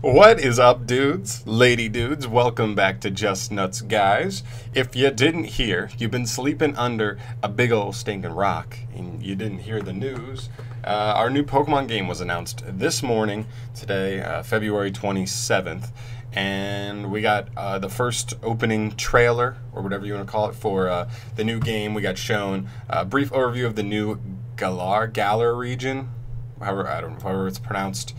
What is up, dudes? Lady dudes, welcome back to Just Nuts Guys. If you didn't hear, you've been sleeping under a big old stinking rock and you didn't hear the news. Our new Pokemon game was announced this morning, today, February 27th. And we got the first opening trailer, or whatever you want to call it, for the new game. We got shown a brief overview of the new Galar region, however it's pronounced.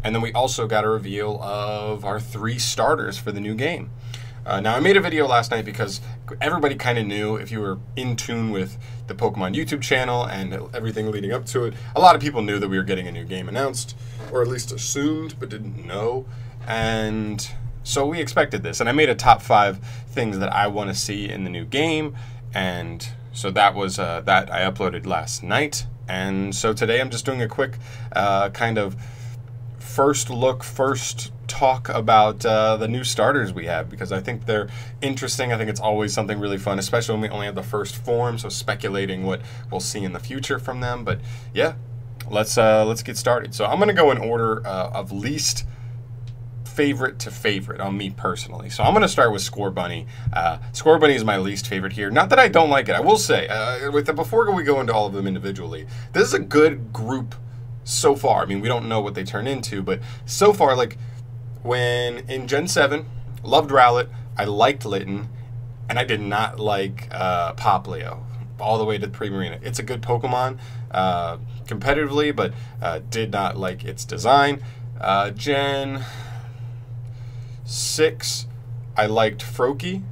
And then we also got a reveal of our 3 starters for the new game. Now, I made a video last night because everybody kind of knew, if you were in tune with the Pokemon YouTube channel and everything leading up to it, a lot of people knew that we were getting a new game announced, or at least assumed, but didn't know. And so we expected this. And I made a top 5 things that I want to see in the new game. And so that was that I uploaded last night. And so today I'm just doing a quick kind of first talk about the new starters we have, because I think they're interesting. I think it's always something really fun, especially when we only have the first form, so speculating what we'll see in the future from them. But yeah, let's get started. So I'm going to go in order of least favorite to favorite on me personally. So I'm going to start with Scorbunny. Scorbunny is my least favorite here. Not that I don't like it. I will say, before we go into all of them individually, this is a good group so far. I mean, we don't know what they turn into, but so far, like, when in Gen 7, loved Rowlet, I liked Litten, and I did not like Poplio all the way to the Primarina. It's a good Pokemon competitively, but did not like its design. Gen 6, I liked Froakie,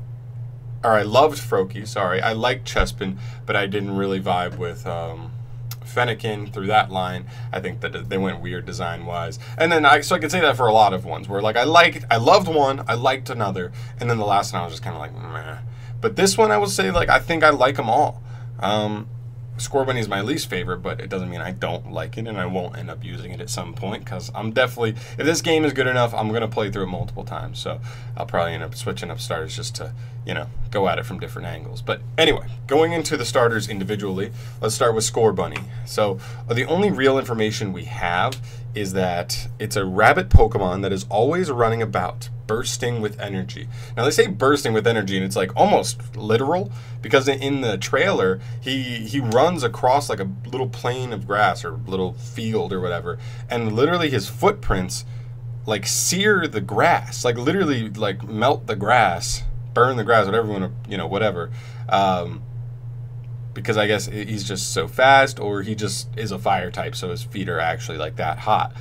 or I loved Froakie, sorry. I liked Chespin, but I didn't really vibe with Fennekin through that line. I think that they went weird design-wise. And then so I could say that for a lot of ones, where like I loved one, I liked another, and then the last one I was just kind of like, meh. But this one I will say, like, I think I like them all. Scorbunny is my least favorite, but it doesn't mean I don't like it, and I won't end up using it at some point, because I'm definitely, if this game is good enough, I'm going to play through it multiple times, so I'll probably end up switching up starters just to, you know, go at it from different angles. But anyway, going into the starters individually, let's start with Scorbunny. So the only real information we have is that it's a rabbit Pokemon that is always running about, bursting with energy. Now they say bursting with energy, and it's like almost literal, because in the trailer he runs across like a little plain of grass or little field or whatever, and literally his footprints like sear the grass, like literally like melt the grass, burn the grass, whatever you want to, you know, whatever. Because I guess he's just so fast, or he just is a fire type, so his feet are actually like that hot.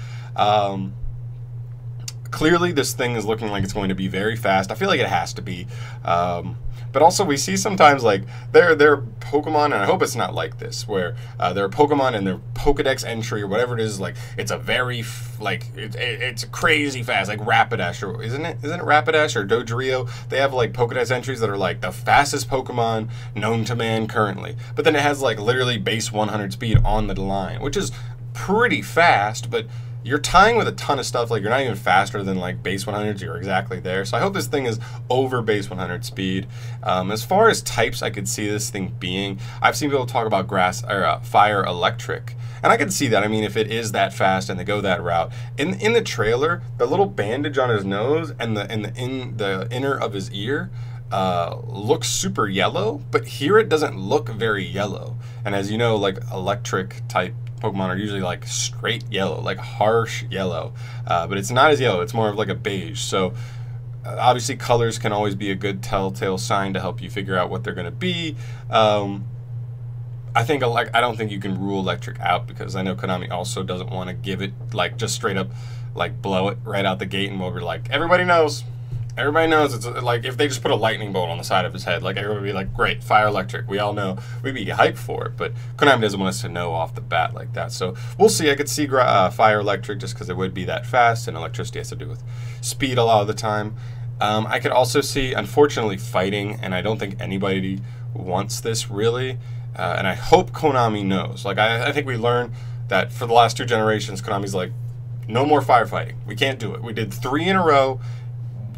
Clearly this thing is looking like it's going to be very fast. I feel like it has to be. But also we see sometimes like there are Pokemon, and I hope it's not like this, where there are Pokemon and their Pokedex entry or whatever it is, like it's a very it's crazy fast, like Rapidash, or isn't it Rapidash or Dodrio? They have like Pokedex entries that are like the fastest Pokemon known to man currently. But then it has like literally base 100 speed on the line, which is pretty fast, but you're tying with a ton of stuff, like you're not even faster than like base 100s, you're exactly there. So I hope this thing is over base 100 speed. As far as types I could see this thing being, I've seen people talk about grass or fire electric, and I could see that. I mean, if it is that fast and they go that route. In the trailer, the little bandage on his nose and the inner of his ear looks super yellow, but here it doesn't look very yellow. And as you know, like electric type Pokemon are usually like straight yellow, like harsh yellow, but it's not as yellow, it's more of like a beige. So obviously colors can always be a good telltale sign to help you figure out what they're going to be. I don't think you can rule electric out, because I know Konami also doesn't want to give it like just straight up like blow it right out the gate, and we'll be like, everybody knows it's like if they just put a lightning bolt on the side of his head, like everybody would be like, great, fire electric, we all know, we'd be hyped for it. But Konami doesn't want us to know off the bat like that, so we'll see. I could see fire electric just because it would be that fast, and electricity has to do with speed a lot of the time. I could also see, unfortunately, fighting, and I don't think anybody wants this really, and I hope Konami knows. Like I think we learned that for the last 2 generations, Konami's like, no more firefighting, we can't do it. We did 3 in a row.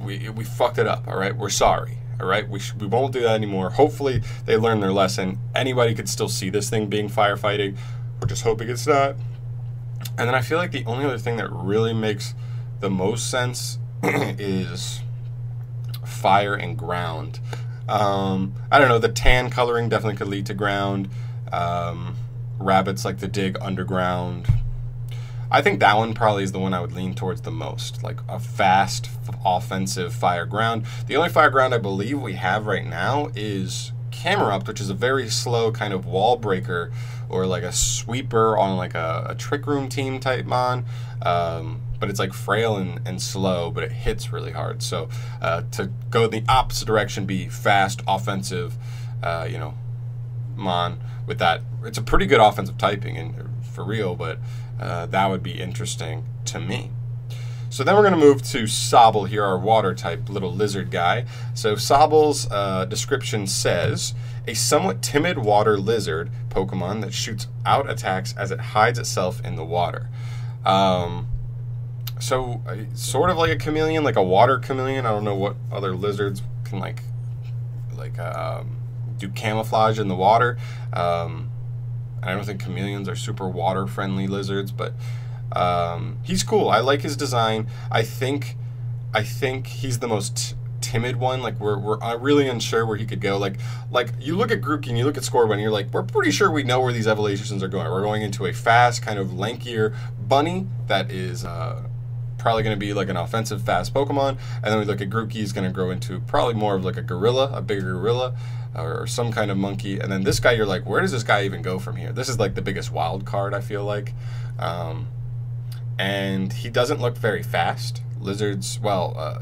We fucked it up, all right? We're sorry, all right? We won't do that anymore. Hopefully they learned their lesson. Anybody could still see this thing being firefighting. We're just hoping it's not. And then I feel like the only other thing that really makes the most sense is fire and ground. I don't know, the tan coloring definitely could lead to ground. Rabbits like to dig underground. I think that one probably is the one I would lean towards the most, like a fast offensive fire ground. The only fire ground I believe we have right now is Camerupt, which is a very slow kind of wall breaker, or like a sweeper on like a trick room team type mon. But it's like frail and slow, but it hits really hard. So to go the opposite direction, be fast, offensive, mon with that. It's a pretty good offensive typing, and for real, but that would be interesting to me. So then we're going to move to Sobble here, our water type little lizard guy. So Sobble's description says, a somewhat timid water lizard Pokemon that shoots out attacks as it hides itself in the water. So sort of like a chameleon, like a water chameleon. I don't know what other lizards can do camouflage in the water. I don't think chameleons are super water friendly lizards, but he's cool. I like his design. I think he's the most timid one. Like we're really unsure where he could go. Like you look at Grookey and you look at Scorbunny, you're like, we're pretty sure we know where these evolutions are going. We're going into a fast, kind of lankier bunny that is probably going to be like an offensive fast Pokemon, and then we look at Grookey, he's going to grow into probably more of like a gorilla, a bigger gorilla, or some kind of monkey. And then this guy, you're like, where does this guy even go from here? This is like the biggest wild card, I feel like. And he doesn't look very fast. Lizards, well,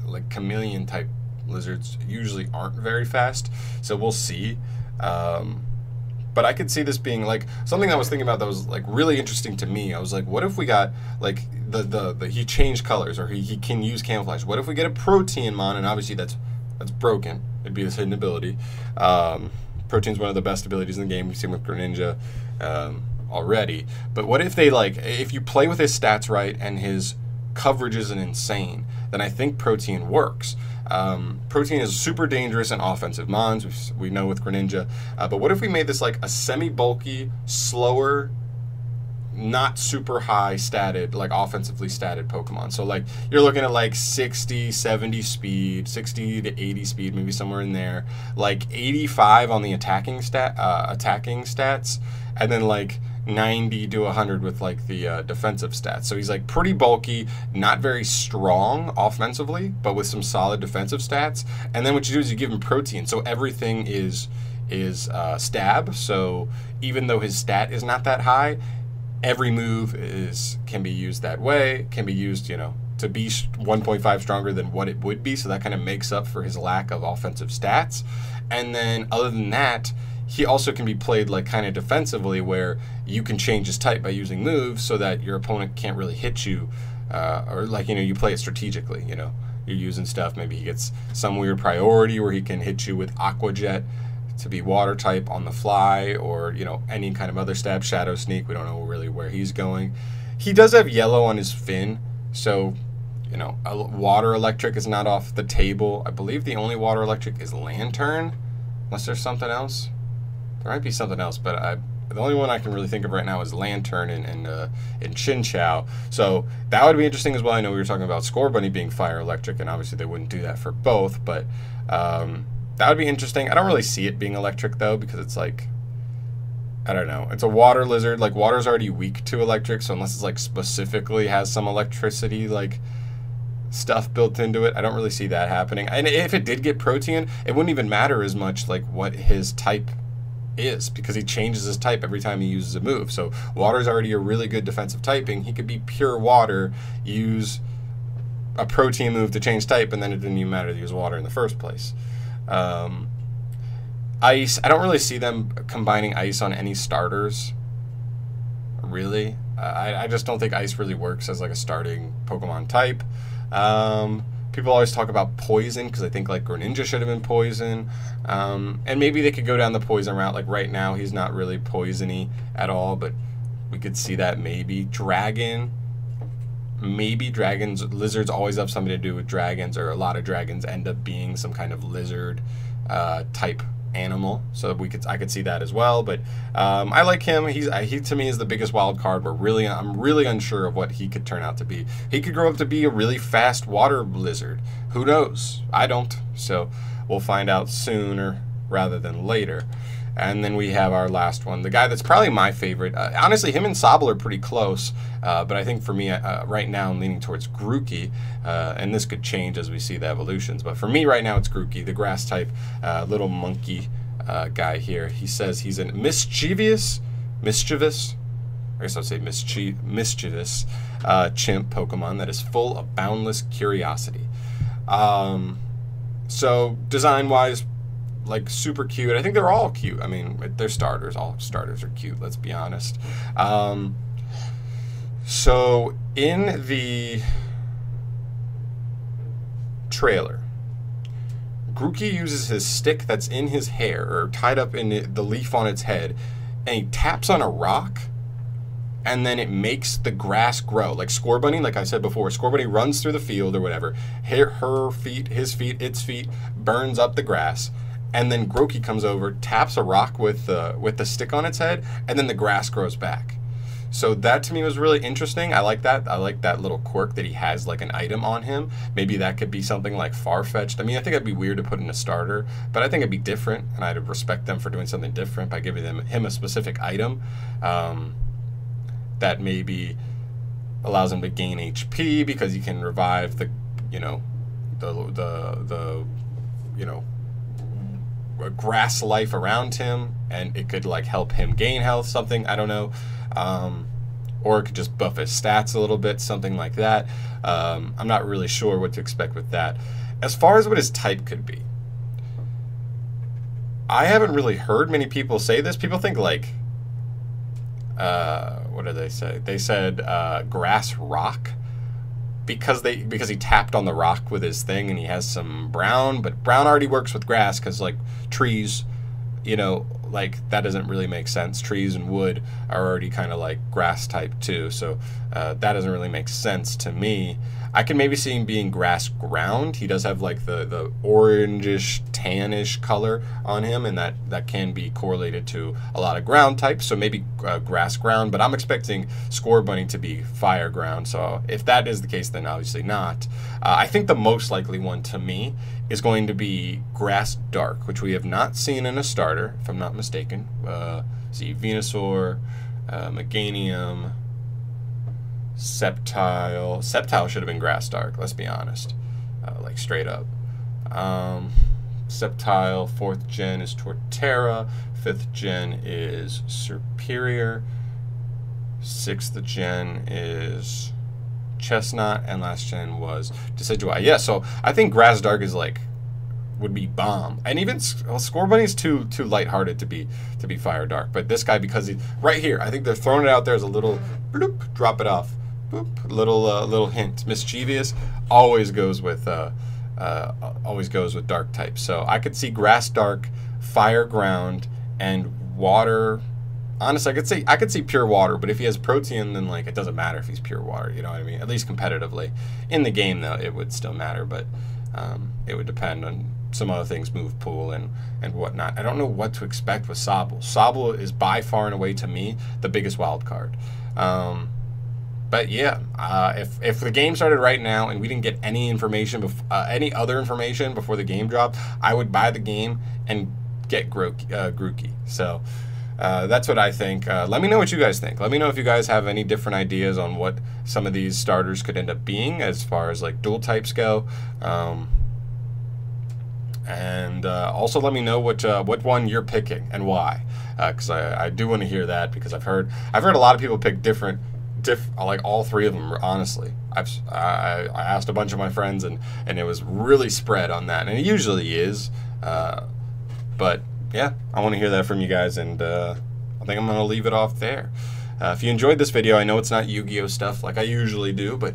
like chameleon type lizards usually aren't very fast, so we'll see. But I could see this being like something I was thinking about that was like really interesting to me. I was like, what if we got like the he changed colors, or he can use camouflage? What if we get a Proteanmon? And obviously that's broken. It'd be his hidden ability. Protein's one of the best abilities in the game. We've seen with Greninja already. But what if they if you play with his stats right and his coverage isn't insane, then I think Protean works. Protean is super dangerous in offensive mons, we know with Greninja. But what if we made this like a semi-bulky, slower, not super high statted, like offensively statted Pokemon? So like you're looking at like 60, 70 speed, 60 to 80 speed, maybe somewhere in there, like 85 on the attacking stats, and then like 90 to 100 with like the defensive stats. So he's like pretty bulky, not very strong offensively, but with some solid defensive stats. And then what you do is you give him Protean, so everything is stab. So even though his stat is not that high, every move can be used that way, can be used, to be 1.5 stronger than what it would be. So that kind of makes up for his lack of offensive stats. And then other than that, he also can be played like kind of defensively, where you can change his type by using moves so that your opponent can't really hit you, or like, you play it strategically, you're using stuff. Maybe he gets some weird priority where he can hit you with Aqua Jet to be water type on the fly, or, any kind of other stab. Shadow Sneak, we don't know really where he's going. He does have yellow on his fin, so, a water electric is not off the table. I believe the only water electric is Lantern, unless there's something else. There might be something else, but the only one I can really think of right now is Lantern and Chinchou. So that would be interesting as well. I know we were talking about Scorbunny being fire electric, and obviously they wouldn't do that for both, but that would be interesting. I don't really see it being electric, though, because it's like, I don't know. It's a water lizard. Like, water's already weak to electric, so unless it's like specifically has some electricity, like, stuff built into it, I don't really see that happening. And if it did get Protean, it wouldn't even matter as much like what his type is, because he changes his type every time he uses a move. So water's already a really good defensive typing. He could be pure water, use a Protean move to change type, and then it didn't even matter to use water in the first place. Ice, I don't really see them combining ice on any starters, really. I just don't think ice really works as like a starting Pokemon type. People always talk about poison, because I think like Greninja should have been poison. And maybe they could go down the poison route. Like right now, he's not really poisony at all, but we could see that maybe. Dragon, maybe dragons, lizards always have something to do with dragons, or a lot of dragons end up being some kind of lizard type animal, so I could see that as well. But I like him. He to me is the biggest wild card. I'm really unsure of what he could turn out to be. He could grow up to be a really fast water lizard. Who knows? I don't. So we'll find out sooner rather than later. And then we have our last one, the guy that's probably my favorite. Honestly, him and Sobble are pretty close, but I think for me, right now, I'm leaning towards Grookey, and this could change as we see the evolutions. But for me right now, it's Grookey, the grass type little monkey guy here. He says he's a mischievous, I guess I'll say mischievous chimp Pokemon that is full of boundless curiosity. So design-wise, like super cute. I think they're all cute. I mean, they're starters. All starters are cute, let's be honest. So in the trailer, Grookey uses his stick that's in his hair, or tied up in the leaf on its head, and he taps on a rock, and then it makes the grass grow. Like Scorbunny, like I said before, Scorbunny runs through the field or whatever. Her feet, his feet, its feet, burns up the grass. And then Grookey comes over, taps a rock with the stick on its head, and then the grass grows back. So that to me was really interesting. I like that. I like that little quirk that he has like an item on him. Maybe that could be something like Farfetch'd. I mean, I think it'd be weird to put in a starter, but I think it'd be different, and I'd respect them for doing something different by giving him a specific item that maybe allows him to gain HP because he can revive the grass life around him, and it could like help him gain health, something, I don't know, or it could just buff his stats a little bit, something like that. I'm not really sure what to expect with that. As far as what his type could be, I haven't really heard many people say this. People think like what did they say? They said grass rock, because he tapped on the rock with his thing, and he has some brown, but brown already works with grass because like trees, like that doesn't really make sense. Trees and wood are already kind of like grass type too, so that doesn't really make sense to me. I can maybe see him being grass ground. He does have like the orangish, tannish color on him, and that can be correlated to a lot of ground types, so maybe grass ground, but I'm expecting Scorbunny to be fire ground, so if that is the case, then obviously not. I think the most likely one to me is going to be grass dark, which we have not seen in a starter, if I'm not mistaken. See, Venusaur, Meganium, Sceptile should have been grass dark, let's be honest, like straight up. Sceptile, 4th gen is Torterra, 5th gen is Superior, 6th gen is Chestnut, and last gen was Decidueye. Yeah, so I think grass dark is like would be bomb, and even Scorbunny's too lighthearted to be fire dark, but this guy, because he right here, I think they're throwing it out there as a little bloop, drop it off, boop, little hint. Mischievous always goes with dark types, so I could see grass dark, fire ground, and water. Honestly, I could see pure water, but if he has protein, then like it doesn't matter if he's pure water, you know what I mean? At least competitively. In the game though, it would still matter, but it would depend on some other things, move pool and whatnot. I don't know what to expect with Sobble. Sobble is by far and away to me the biggest wild card. But yeah, if the game started right now and we didn't get any information, any other information before the game dropped, I would buy the game and get Grookey. So that's what I think. Let me know what you guys think. Let me know if you guys have any different ideas on what some of these starters could end up being as far as like dual types go. And also let me know what one you're picking and why, because I do want to hear that, because I've heard a lot of people pick different, like all three of them. Honestly, I asked a bunch of my friends, and it was really spread on that, and it usually is. But yeah, I want to hear that from you guys, and I think I'm gonna leave it off there. If you enjoyed this video, I know it's not Yu-Gi-Oh stuff like I usually do, but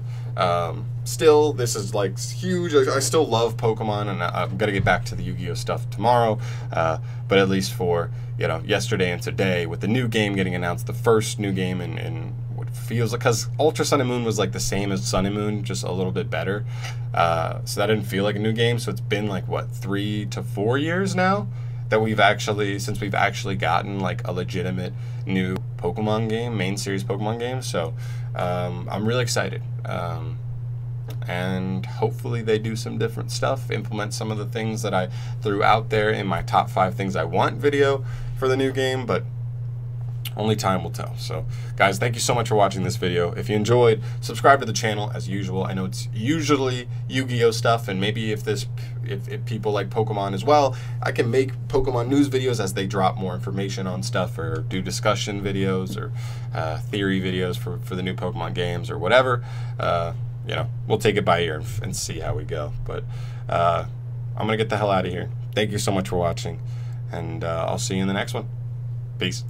still, this is like huge. I still love Pokemon, and I'm gonna get back to the Yu-Gi-Oh stuff tomorrow. But at least for yesterday and today, with the new game getting announced, the first new game in what feels like, because Ultra Sun and Moon was like the same as Sun and Moon, just a little bit better. So that didn't feel like a new game. So it's been like what, 3 to 4 years now that we've actually, since we've actually gotten like a legitimate new Pokemon game, main series Pokemon game. So I'm really excited. And hopefully they do some different stuff, implement some of the things that I threw out there in my top 5 things I want video for the new game, but only time will tell. So guys, thank you so much for watching this video. If you enjoyed, subscribe to the channel as usual. I know it's usually Yu-Gi-Oh stuff, and maybe if people like Pokemon as well, I can make Pokemon news videos as they drop more information on stuff, or do discussion videos or theory videos for the new Pokemon games or whatever. You know, we'll take it by ear and see how we go. But I'm gonna get the hell out of here. Thank you so much for watching, and I'll see you in the next one. Peace.